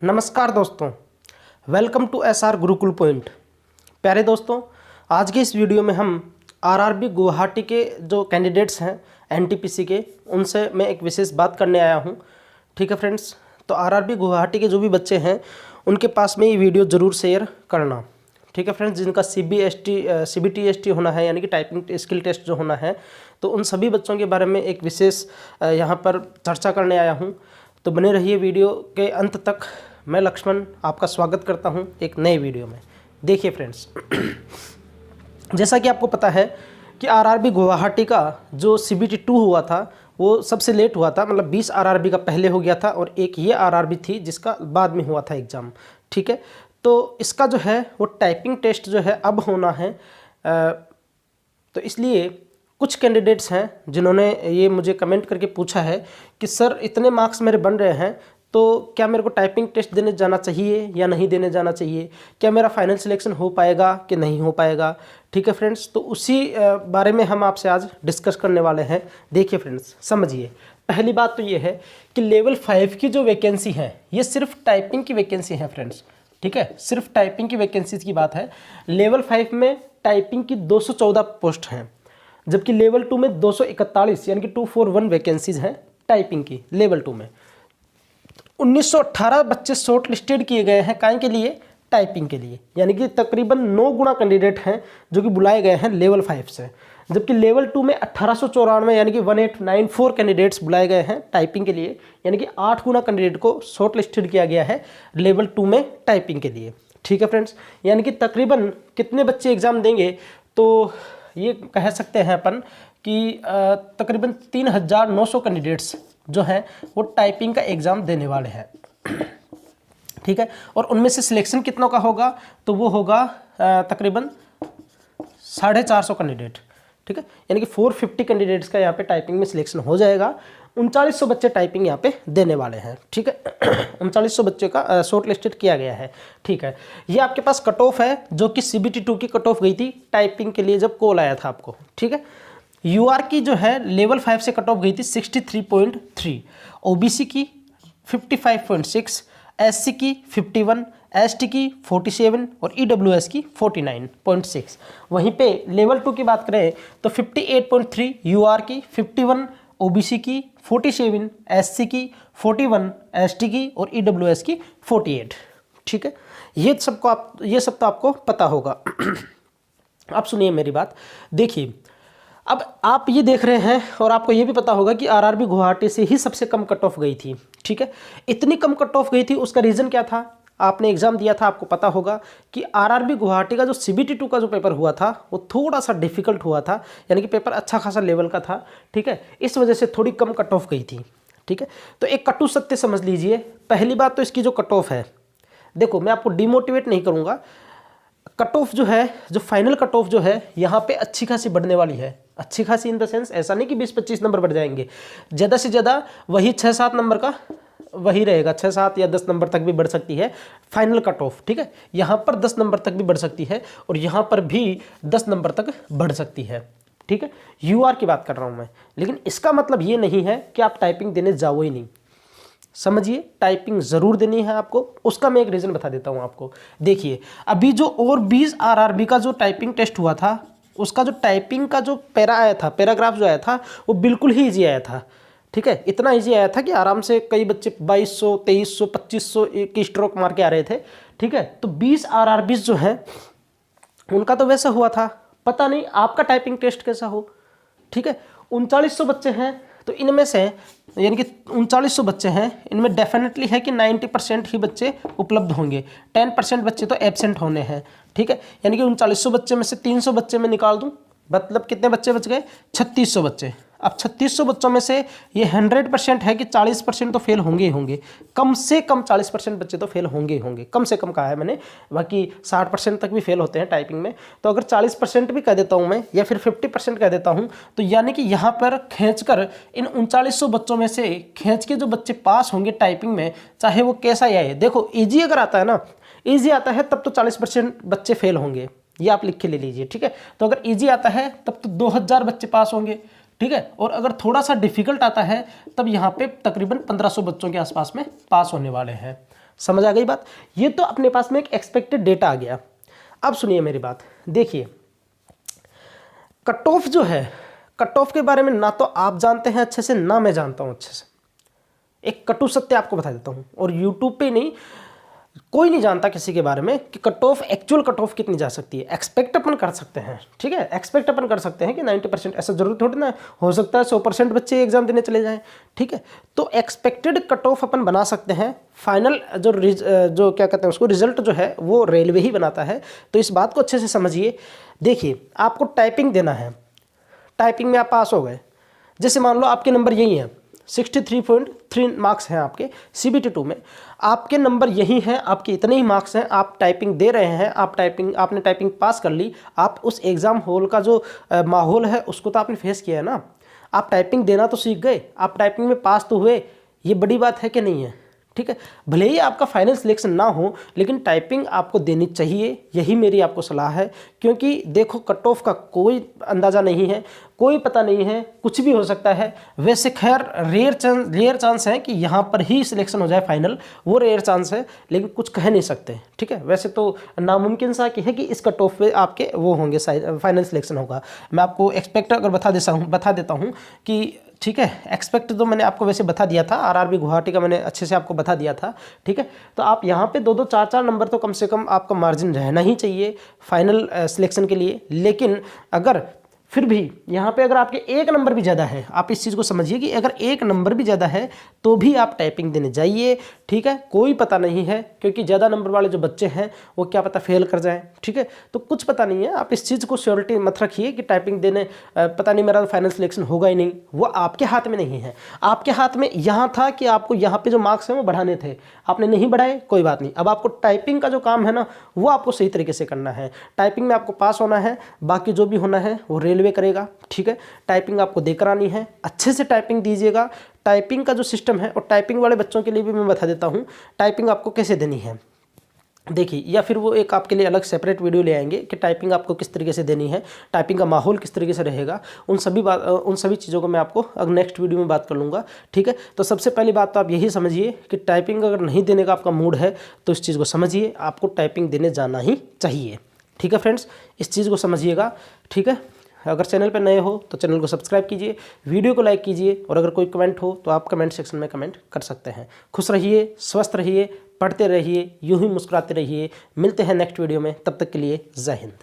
नमस्कार दोस्तों, welcome to SR Gurukul point. प्यारे दोस्तों, आज के इस वीडियो में हम आरआरबी गुवाहाटी के जो कैंडिडेट्स हैं एनटीपीसी के, उनसे मैं एक विशेष बात करने आया हूं। ठीक है फ्रेंड्स, तो आरआरबी गुवाहाटी के जो भी बच्चे हैं उनके पास में ये वीडियो ज़रूर शेयर करना। ठीक है फ्रेंड्स, जिनका सीबीटी होना है यानी कि टाइपिंग स्किल टेस्ट जो होना है, तो उन सभी बच्चों के बारे में एक विशेष यहाँ पर चर्चा करने आया हूँ। तो बने रहिए वीडियो के अंत तक। मैं लक्ष्मण आपका स्वागत करता हूं एक नए वीडियो में। देखिए फ्रेंड्स, जैसा कि आपको पता है कि आरआरबी गुवाहाटी का जो सीबीटी 2 हुआ था वो सबसे लेट हुआ था, मतलब 20 आरआरबी का पहले हो गया था और एक ये आरआरबी थी जिसका बाद में हुआ था एग्ज़ाम। ठीक है, तो इसका जो है वो टाइपिंग टेस्ट जो है अब होना है। तो इसलिए कुछ कैंडिडेट्स हैं जिन्होंने ये मुझे कमेंट करके पूछा है कि सर इतने मार्क्स मेरे बन रहे हैं तो क्या मेरे को टाइपिंग टेस्ट देने जाना चाहिए या नहीं देने जाना चाहिए, क्या मेरा फाइनल सिलेक्शन हो पाएगा कि नहीं हो पाएगा। ठीक है फ्रेंड्स, तो उसी बारे में हम आपसे आज डिस्कस करने वाले हैं। देखिए फ्रेंड्स, समझिए, पहली बात तो ये है कि लेवल 5 की जो वैकेंसी है ये सिर्फ टाइपिंग की वैकेंसी है फ्रेंड्स। ठीक है, सिर्फ टाइपिंग की वैकेंसीज की बात है। लेवल 5 में टाइपिंग की 214 पोस्ट हैं, जबकि लेवल 2 में 241 यानी कि 241 वैकेंसीज हैं टाइपिंग की लेवल 2 में। 1918 बच्चे शॉर्ट लिस्टेड किए गए हैं काहे के लिए, टाइपिंग के लिए, यानी कि तकरीबन 9 गुना कैंडिडेट हैं जो कि बुलाए गए हैं लेवल 5 से। जबकि लेवल 2 में 1894 यानी कि 1894 कैंडिडेट्स बुलाए गए हैं टाइपिंग के लिए, यानी कि 8 गुना कैंडिडेट को शॉर्ट लिस्टेड किया गया है लेवल 2 में टाइपिंग के लिए। ठीक है फ्रेंड्स, यानी कि तकरीबन कितने बच्चे एग्ज़ाम देंगे, तो ये कह सकते हैं अपन कि तकरीबन 3900 कैंडिडेट्स जो हैं वो टाइपिंग का एग्ज़ाम देने वाले हैं। ठीक है, और उनमें से सिलेक्शन कितनों का होगा, तो वो होगा तकरीबन 450 कैंडिडेट। ठीक है, यानी कि 450 कैंडिडेट्स का यहाँ पे टाइपिंग में सिलेक्शन हो जाएगा। 3900 बच्चे टाइपिंग यहाँ पे देने वाले हैं। ठीक है, 3900 बच्चों का शॉर्ट लिस्टेड किया गया है। ठीक है, ये आपके पास कट ऑफ है जो कि सीबीटी 2 की कट ऑफ गई थी टाइपिंग के लिए जब कॉल आया था आपको। ठीक है, यूआर की जो है लेवल 5 से कट ऑफ गई थी 63.3, ओबीसी की 55.6, एससी की 51, एसटी की 47 और ईडब्ल्यूएस की 49.6। वहीं पे लेवल 2 की बात करें तो 58.3 यूआर की, 51 ओबीसी की, 47 एससी की, 41 एसटी की और ईडब्ल्यूएस की 48। ठीक है, ये सब तो आपको पता होगा। अब सुनिए मेरी बात, देखिए, अब आप ये देख रहे हैं और आपको ये भी पता होगा कि आरआरबी गुवाहाटी से ही सबसे कम कट ऑफ गई थी। ठीक है, इतनी कम कट ऑफ गई थी, उसका रीज़न क्या था, आपने एग्ज़ाम दिया था, आपको पता होगा कि आरआरबी गुवाहाटी का जो सीबीटी 2 का जो पेपर हुआ था वो थोड़ा सा डिफिकल्ट हुआ था, यानी कि पेपर अच्छा खासा लेवल का था। ठीक है, इस वजह से थोड़ी कम कट ऑफ गई थी। ठीक है, तो एक कटु सत्य समझ लीजिए। पहली बात तो इसकी जो कट ऑफ है, देखो मैं आपको डिमोटिवेट नहीं करूँगा, कट ऑफ जो है, जो फाइनल कट ऑफ जो है यहाँ पे अच्छी खासी बढ़ने वाली है। अच्छी खासी इन द सेंस ऐसा नहीं कि 20-25 नंबर बढ़ जाएंगे, ज़्यादा से ज़्यादा वही 6-7 नंबर का वही रहेगा, 6-7 या 10 नंबर तक भी बढ़ सकती है फाइनल कट ऑफ। ठीक है, यहाँ पर 10 नंबर तक भी बढ़ सकती है और यहाँ पर भी 10 नंबर तक बढ़ सकती है। ठीक है, यूआर की बात कर रहा हूँ मैं, लेकिन इसका मतलब ये नहीं है कि आप टाइपिंग देने जाओ ही नहीं। समझिए, टाइपिंग ज़रूर देनी है आपको। उसका मैं एक रीज़न बता देता हूँ आपको। देखिए, अभी जो और 20 आरआरबी का जो टाइपिंग टेस्ट हुआ था, उसका जो टाइपिंग का जो पैराग्राफ जो आया था वो बिल्कुल ही ईजी आया था। ठीक है, इतना ईजी आया था कि आराम से कई बच्चे 2200, 2300, 2500 की स्ट्रोक मार के आ रहे थे। ठीक है, तो 20 आरआरबी जो हैं उनका तो वैसा हुआ था, पता नहीं आपका टाइपिंग टेस्ट कैसा हो। ठीक है, 3900 बच्चे हैं, तो इनमें से यानी कि 3900 बच्चे हैं, इनमें डेफिनेटली है कि 90% ही बच्चे उपलब्ध होंगे, 10% बच्चे तो एब्सेंट होने हैं। ठीक है, यानी कि 3900 बच्चे में से 300 बच्चे मैं निकाल दूं, मतलब कितने बच्चे बच गए, 3600 बच्चे। अब 3600 बच्चों में से ये 100% है कि 40% तो फेल होंगे ही होंगे, कम से कम 40% बच्चे तो फेल होंगे ही होंगे, कम से कम कहा है मैंने, बाकी 60% तक भी फेल होते हैं टाइपिंग में। तो अगर 40% भी कह देता हूँ मैं या फिर 50% कह देता हूँ, तो यानी कि यहाँ पर खींचकर इन 3900 बच्चों में से खींच के जो बच्चे पास होंगे टाइपिंग में, चाहे वो कैसा ही आए, देखो ईजी अगर आता है ना, ईजी आता है तब तो 40% बच्चे फेल होंगे, ये आप लिख के ले लीजिए। ठीक है, तो अगर ईजी आता है तब तो 2000 बच्चे पास होंगे। ठीक है, और अगर थोड़ा सा डिफिकल्ट आता है तब यहाँ पे तकरीबन 1500 बच्चों के आसपास में पास होने वाले हैं। समझ आ गई बात। ये तो अपने पास में एक एक्सपेक्टेड डेटा आ गया। अब सुनिए मेरी बात, देखिए कट ऑफ जो है, कट ऑफ के बारे में ना तो आप जानते हैं अच्छे से, ना मैं जानता हूं अच्छे से। एक कटु सत्य आपको बता देता हूं, और यूट्यूब पे नहीं, कोई नहीं जानता किसी के बारे में कि cut off, actual cut off कितनी जा सकती है। एक्सपेक्ट अपन कर सकते हैं, ठीक है, एक्सपेक्ट अपन कर सकते हैं कि 90%, ऐसा जरूर थोड़ी ना हो सकता है 100% बच्चे एग्जाम देने चले जाएं, ठीक है। तो एक्सपेक्टेड कट ऑफ अपन बना सकते हैं। फाइनल जो क्या कहते हैं उसको, रिजल्ट जो है वो रेलवे ही बनाता है। तो इस बात को अच्छे से समझिए। देखिए आपको टाइपिंग देना है, टाइपिंग में आप पास हो गए, जैसे मान लो आपके नंबर यही हैं, 63.3 मार्क्स हैं आपके CBT 2 में, आपके नंबर यही हैं, आपके इतने ही मार्क्स हैं, आप टाइपिंग दे रहे हैं, आपने टाइपिंग पास कर ली। आप उस एग्ज़ाम हॉल का जो माहौल है उसको तो आपने फेस किया है ना, आप टाइपिंग देना तो सीख गए, आप टाइपिंग में पास तो हुए। ये बड़ी बात है कि नहीं है, ठीक है। भले ही आपका फाइनल सिलेक्शन ना हो, लेकिन टाइपिंग आपको देनी चाहिए, यही मेरी आपको सलाह है। क्योंकि देखो कट ऑफ का कोई अंदाज़ा नहीं है, कोई पता नहीं है, कुछ भी हो सकता है। वैसे खैर रेयर चांस है कि यहाँ पर ही सिलेक्शन हो जाए फाइनल, वो रेयर चांस है, लेकिन कुछ कह नहीं सकते, ठीक है। वैसे तो नामुमकिन सा कि है कि इस कट ऑफ पे आपके वो होंगे, फाइनल सिलेक्शन होगा। मैं आपको एक्सपेक्ट अगर बता देता हूँ कि, ठीक है, एक्सपेक्ट तो मैंने आपको वैसे बता दिया था, आरआरबी गुवाहाटी का मैंने अच्छे से आपको बता दिया था, ठीक है। तो आप यहाँ पे 2-2 4-4 नंबर तो कम से कम आपका मार्जिन रहना ही चाहिए फाइनल सिलेक्शन के लिए। लेकिन अगर फिर भी यहाँ पे अगर आपके 1 नंबर भी ज़्यादा है, आप इस चीज़ को समझिए कि अगर 1 नंबर भी ज़्यादा है तो भी आप टाइपिंग देने जाइए, ठीक है। कोई पता नहीं है, क्योंकि ज़्यादा नंबर वाले जो बच्चे हैं वो क्या पता फेल कर जाएं, ठीक है। तो कुछ पता नहीं है, आप इस चीज़ को श्योरिटी मत रखिए कि टाइपिंग देने पता नहीं मेरा फाइनल सिलेक्शन होगा ही नहीं। वो आपके हाथ में नहीं है। आपके हाथ में यहाँ था कि आपको यहाँ पे जो मार्क्स हैं वो बढ़ाने थे, आपने नहीं बढ़ाए, कोई बात नहीं। अब आपको टाइपिंग का जो काम है ना, वो आपको सही तरीके से करना है। टाइपिंग में आपको पास होना है, बाकी जो भी होना है वो रेलवे करेगा, ठीक है। टाइपिंग आपको देकर आनी है, अच्छे से टाइपिंग दीजिएगा। टाइपिंग का जो सिस्टम है, और टाइपिंग वाले बच्चों के लिए भी मैं बता देता हूँ टाइपिंग आपको कैसे देनी है। देखिए, या फिर वो एक आपके लिए अलग सेपरेट वीडियो ले आएंगे कि टाइपिंग आपको किस तरीके से देनी है, टाइपिंग का माहौल किस तरीके से रहेगा। उन सभी चीज़ों को मैं आपको अब नेक्स्ट वीडियो में बात कर लूँगा, ठीक है। तो सबसे पहली बात तो आप यही समझिए कि टाइपिंग अगर नहीं देने का आपका मूड है तो इस चीज़ को समझिए, आपको टाइपिंग देने जाना ही चाहिए, ठीक है फ्रेंड्स। इस चीज़ को समझिएगा, ठीक है। अगर चैनल पर नए हो तो चैनल को सब्सक्राइब कीजिए, वीडियो को लाइक कीजिए, और अगर कोई कमेंट हो तो आप कमेंट सेक्शन में कमेंट कर सकते हैं। खुश रहिए, स्वस्थ रहिए, पढ़ते रहिए, यूं ही मुस्कुराते रहिए। मिलते हैं नेक्स्ट वीडियो में, तब तक के लिए जय हिंद।